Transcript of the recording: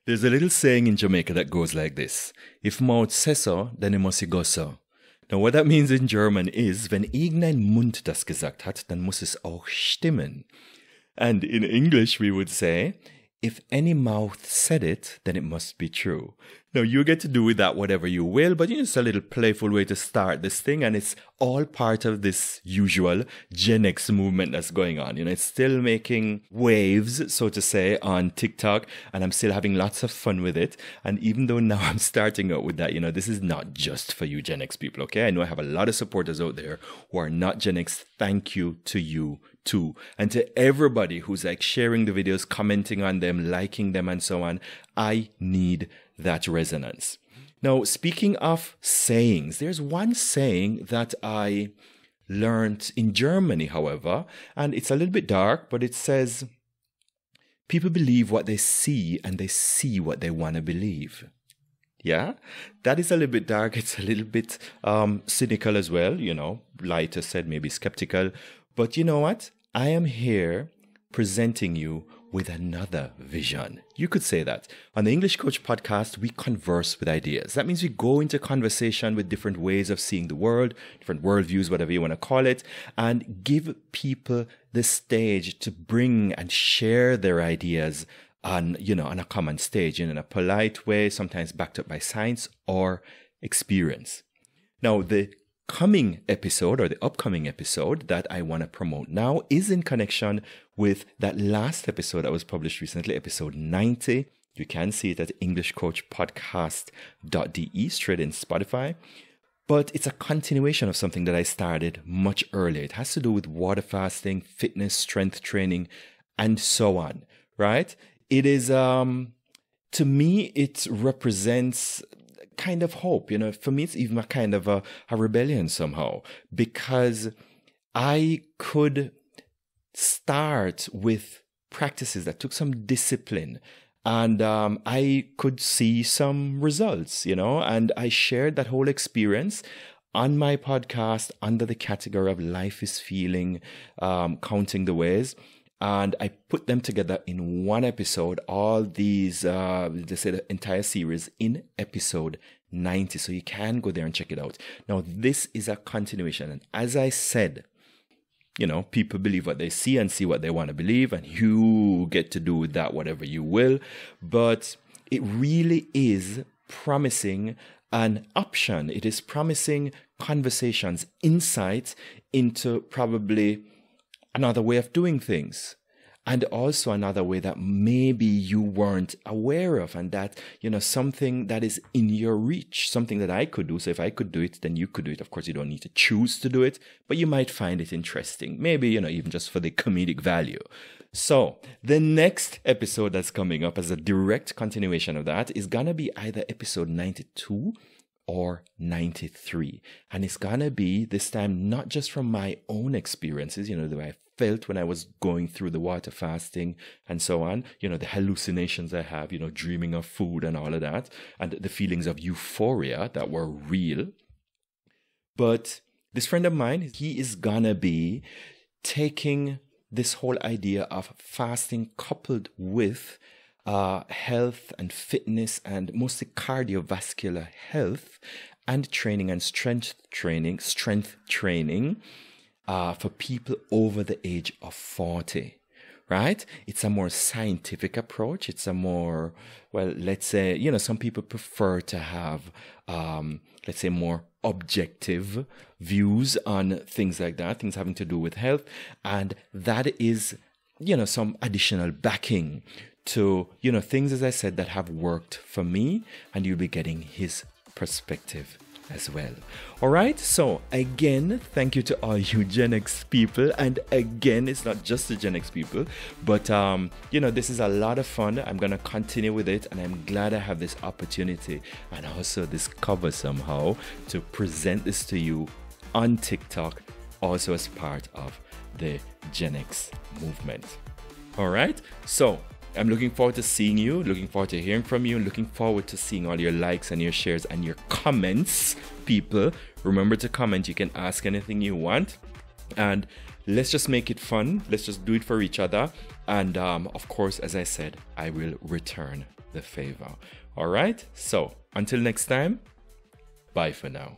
There's a little saying in Jamaica that goes like this. If mouth says so, then it must go so. Now what that means in German is, wenn irgendein Mund das gesagt hat, dann muss es auch stimmen. And in English we would say, if any mouth said it, then it must be true. Now, you get to do with that whatever you will, but it's a little playful way to start this thing, and it's all part of this usual Gen X movement that's going on. It's still making waves, so to say, on TikTok, and I'm still having lots of fun with it. And even though now I'm starting out with that, this is not just for you Gen X people, okay? I know I have a lot of supporters out there who are not Gen X. Thank you to you too. And to everybody who's like sharing the videos, commenting on them, liking them, and so on. I need that resonance. Now, speaking of sayings, there's one saying that I learned in Germany, however, and it's a little bit dark, but it says, people believe what they see and they see what they want to believe. Yeah, that is a little bit dark. It's a little bit cynical as well, lighter said, maybe skeptical. But you know what? I am here presenting you with another vision. You could say that. On the English Coach podcast, we converse with ideas. That means we go into conversation with different ways of seeing the world, different worldviews, whatever you want to call it, and give people the stage to bring and share their ideas on a common stage in a polite way, sometimes backed up by science or experience. Now, the upcoming episode that I want to promote now is in connection with that last episode that was published recently, episode 90. You can see it at englishcoachpodcast.de, straight in Spotify. But it's a continuation of something that I started much earlier. It has to do with water fasting, fitness, strength training, and so on, right? It is, to me, it represents kind of hope. For me, it's even a kind of a rebellion somehow, because I could start with practices that took some discipline, and I could see some results, and I shared that whole experience on my podcast under the category of Life is Feeling, Counting the Ways. And I put them together in one episode, all these, they say the entire series in episode 90. So you can go there and check it out. Now, this is a continuation. And as I said, people believe what they see and see what they want to believe. And you get to do with that whatever you will. But it really is promising an option. It is promising conversations, insights into probably another way of doing things, and also another way that maybe you weren't aware of, and that, something that is in your reach, something that I could do. So if I could do it, then you could do it. Of course, you don't need to choose to do it, but you might find it interesting. Maybe, even just for the comedic value. So the next episode that's coming up as a direct continuation of that is going to be either episode 92 or 93. And it's going to be this time not just from my own experiences, the way I felt when I was going through the water fasting and so on, the hallucinations I have, dreaming of food and all of that, and the feelings of euphoria that were real. But this friend of mine, he is going to be taking this whole idea of fasting coupled with health and fitness, and mostly cardiovascular health and training and strength training for people over the age of 40, right? It's a more scientific approach. It's a more, let's say, some people prefer to have, let's say, more objective views on things like that, things having to do with health. And that is, some additional backing to, things, as I said, that have worked for me, and you'll be getting his perspective as well. All right. So again, thank you to all you Gen X people. And again, it's not just the Gen X people, but, this is a lot of fun. I'm going to continue with it, and I'm glad I have this opportunity and also this cover somehow to present this to you on TikTok, also as part of the Gen X movement. All right. So I'm looking forward to seeing you, looking forward to hearing from you, looking forward to seeing all your likes and your shares and your comments, people. Remember to comment. You can ask anything you want. And let's just make it fun. Let's just do it for each other. And of course, as I said, I will return the favor. All right. So until next time, bye for now.